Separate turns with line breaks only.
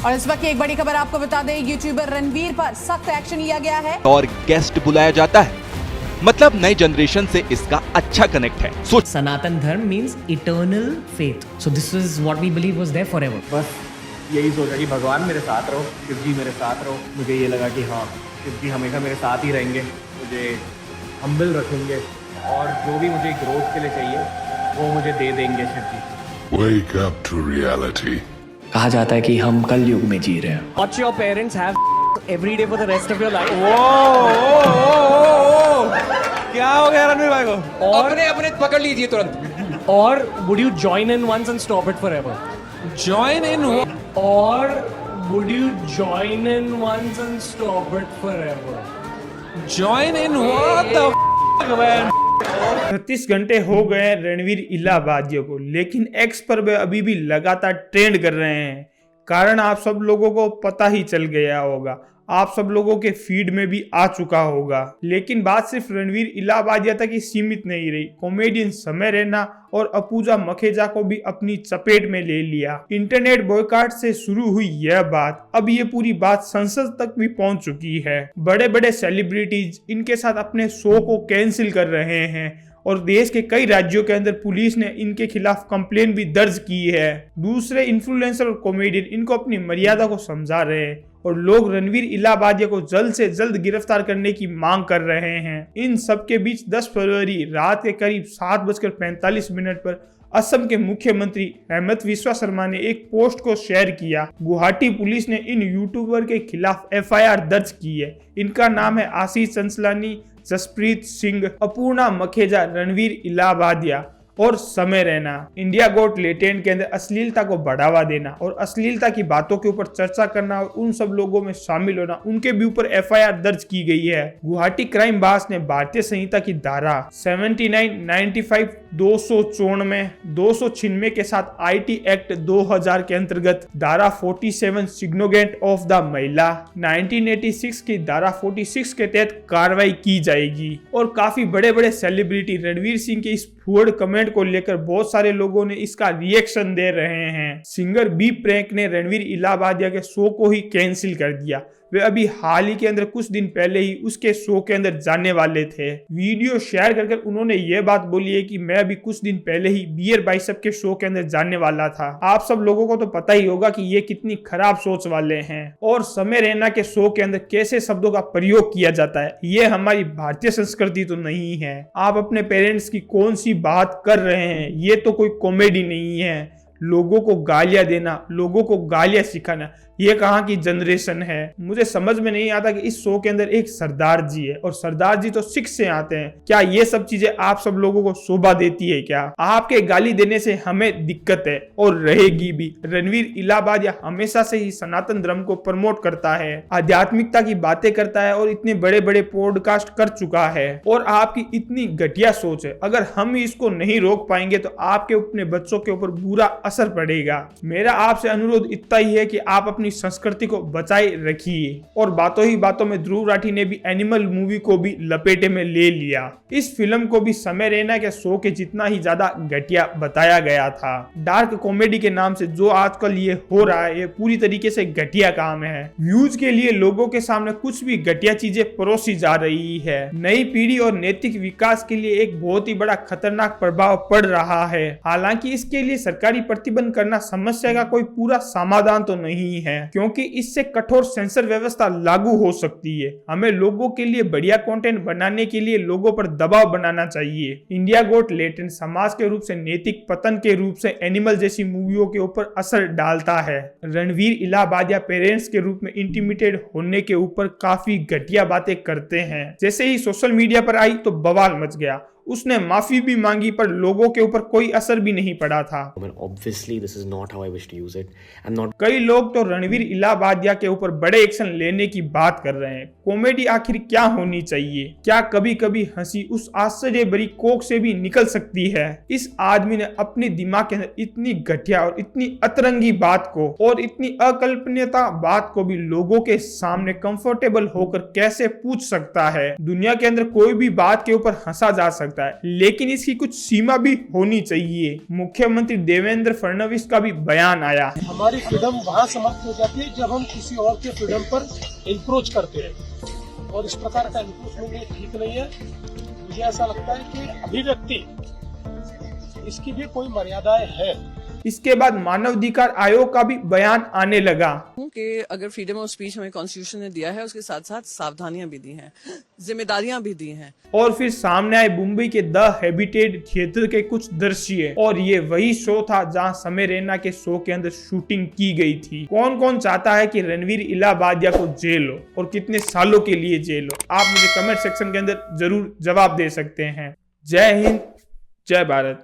और इस वक्त की एक बड़ी खबर आपको बता दें, यूट्यूबर रणवीर पर सख्त एक्शन लिया गया है
और गेस्ट बुलाया जाता है। मतलब नई जनरेशन से इसका अच्छा कनेक्ट है।
Sanatan Dharma means eternal faith, so this is what we believe was there forever.
बस यही सोचा कि भगवान मेरे साथ रहो, शिव जी मेरे साथ रहो। मुझे ये लगा कि हाँ, शिव जी हमेशा मेरे साथ ही रहेंगे, मुझे हम्बल रखेंगे और जो भी मुझे ग्रोथ के लिए चाहिए वो मुझे दे देंगे शिव जी।
Wake up to reality.
कहा जाता है कि हम कल युग में जी रहे हैं।
Watch your parents have every day for the rest of your life.
क्या हो गया रणवीर भाई को?
अपने अपने पकड़ लीजिए तुरंत।
Or would you join in once and stop it forever?
Join in
Or would you join in once and stop it forever?
join in what the man?
36 घंटे हो गए रणवीर इलाहाबादियों को, लेकिन एक्स पर वे अभी भी लगातार ट्रेंड कर रहे हैं। कारण आप सब लोगों को पता ही चल गया होगा, आप सब लोगों के फीड में भी आ चुका होगा। लेकिन बात सिर्फ रणवीर इलाहाबादिया तक ही सीमित नहीं रही, कॉमेडियन समय रैना और अपूजा मखेजा को भी अपनी चपेट में ले लिया। इंटरनेट बॉयकॉट से शुरू हुई यह बात, अब ये पूरी बात संसद तक भी पहुंच चुकी है। बड़े बड़े सेलिब्रिटीज इनके साथ अपने शो को कैंसिल कर रहे हैं और देश के कई राज्यों के अंदर पुलिस ने इनके खिलाफ कंप्लेन भी दर्ज की है। दूसरे इन्फ्लुएंसर और कॉमेडियन इनको अपनी मर्यादा को समझा रहे हैं और लोग रणवीर इलाहाबादिया को जल्द से जल्द गिरफ्तार करने की मांग कर रहे हैं। इन सब के बीच 10 फरवरी रात के करीब 7:45 पर असम के मुख्यमंत्री हेमंत विश्वा शर्मा ने एक पोस्ट को शेयर किया। गुवाहाटी पुलिस ने इन यूट्यूबर के खिलाफ FIR दर्ज की है। इनका नाम है आशीष चंचलानी, जसप्रीत सिंह, अपूर्णा मखेजा, रणवीर इलाहाबादिया और समय रैना। इंडिया गोट लेटेंट के अंदर अश्लीलता को बढ़ावा देना और अश्लीलता की बातों के ऊपर चर्चा करना और उन सब लोगों में शामिल होना, उनके भी ऊपर FIR दर्ज की गई है। गुवाहाटी क्राइम ब्रांच ने भारतीय संहिता की धारा 79, 95, 294, 296 के साथ IT एक्ट 2000 के अंतर्गत धारा 47 सिग्नोगेंट ऑफ द महिला 1986 की धारा 46 के तहत कार्रवाई की जाएगी। और काफी बड़े बड़े सेलिब्रिटी रणवीर सिंह के इस फूड कमेंट को लेकर बहुत सारे लोगों ने इसका रिएक्शन दे रहे हैं। सिंगर बी प्रैंक ने रणवीर इलाहाबादिया के शो को ही कैंसिल कर दिया। वे अभी हाल ही के अंदर कुछ दिन पहले ही उसके शो के अंदर जाने वाले थे। वीडियो शेयर कर उन्होंने ये बात बोली है कि मैं अभी कुछ दिन पहले ही बियर बाइसेप के शो के अंदर जाने वाला था। आप सब लोगों को तो पता ही होगा कि ये कितनी खराब सोच वाले हैं और समय रैना के शो के अंदर कैसे शब्दों का प्रयोग किया जाता है। ये हमारी भारतीय संस्कृति तो नहीं है। आप अपने पेरेंट्स की कौन सी बात कर रहे हैं, ये तो कोई कॉमेडी नहीं है। लोगों को गालियां देना, लोगों को गालियां सिखाना, ये कहाँ की जनरेशन है। मुझे समझ में नहीं आता कि इस शो के अंदर एक सरदार जी है और सरदार जी तो सिख से आते हैं। क्या ये सब चीजें आप सब लोगों को शोभा देती है क्या? आपके गाली देने से हमें दिक्कत है और रहेगी भी। रणवीर इलाहाबादिया हमेशा से ही सनातन धर्म को प्रमोट करता है, आध्यात्मिकता की बातें करता है और इतने बड़े बड़े पॉडकास्ट कर चुका है। और आपकी इतनी घटिया सोच है, अगर हम इसको नहीं रोक पाएंगे तो आपके अपने बच्चों के ऊपर बुरा असर पड़ेगा। मेरा आपसे अनुरोध इतना ही है कि आप अपनी संस्कृति को बचाए रखिए। और बातों ही बातों में ध्रुव राठी ने भी एनिमल मूवी को भी लपेटे में ले लिया। इस फिल्म को भी समय रैना के शो के जितना ही ज्यादा घटिया बताया गया था। डार्क कॉमेडी के नाम से जो आजकल ये हो रहा है, ये पूरी तरीके से घटिया काम है। व्यूज के लिए लोगों के सामने कुछ भी घटिया चीजें परोसी जा रही है। नई पीढ़ी और नैतिक विकास के लिए एक बहुत ही बड़ा खतरनाक प्रभाव पड़ रहा है। हालांकि इसके लिए सरकारी प्रतिबंध करना समस्या का कोई पूरा समाधान तो नहीं है, क्योंकि इससे कठोर सेंसर व्यवस्था लागू हो सकती है। हमें लोगों के लिए बढ़िया कंटेंट बनाने के लिए लोगों पर दबाव बनाना चाहिए। इंडिया गोट लेटेंट समाज के रूप से नैतिक पतन के रूप से एनिमल जैसी मूवियों के ऊपर असर डालता है। रणवीर इलाहाबादिया पेरेंट्स के रूप में इंटिमिडेट होने के ऊपर काफी घटिया बातें करते हैं। जैसे ही सोशल मीडिया पर आई तो बवाल मच गया। उसने माफी भी मांगी पर लोगों के ऊपर कोई असर भी नहीं पड़ा था।
Obviously, this is not how I wish to use it. I'm not.
कई लोग तो रणवीर इलाहाबादिया के ऊपर बड़े एक्शन लेने की बात कर रहे हैं। कॉमेडी आखिर क्या होनी चाहिए? क्या कभी कभी हंसी उस आश्चर्य भरी कोख से भी निकल सकती है? इस आदमी ने अपने दिमाग के अंदर इतनी घटिया और इतनी अतरंगी बात को और इतनी अकल्पनीयता बात को भी लोगों के सामने कंफर्टेबल होकर कैसे पूछ सकता है? दुनिया के अंदर कोई भी बात के ऊपर हंसा जा सकता सकता है, लेकिन इसकी कुछ सीमा भी होनी चाहिए। मुख्यमंत्री देवेंद्र फडणवीस का भी बयान आया।
हमारी फ्रीडम वहाँ समाप्त हो जाती है जब हम किसी और के फ्रीडम पर इंक्रोच करते हैं, और इस प्रकार का इंक्रोचमेंट ठीक नहीं है। मुझे ऐसा लगता है कि अभिव्यक्ति इसकी भी कोई मर्यादाएं है।
इसके बाद मानवाधिकार आयोग का भी बयान आने लगा
कि अगर फ्रीडम ऑफ स्पीच हमें कॉन्स्टिट्यूशन ने दिया है, उसके साथ साथ सावधानियां भी दी हैं, जिम्मेदारियां भी दी हैं।
और फिर सामने आए मुंबई के द हैबिटेट थिएटर के कुछ दृश्य, और ये वही शो था जहां समय रैना के शो के अंदर शूटिंग की गई थी। कौन कौन चाहता है कि रणवीर इलाहाबादिया को जेल हो और कितने सालों के लिए जेल हो? आप मुझे कमेंट सेक्शन के अंदर जरूर जवाब दे सकते हैं। जय हिंद, जय भारत।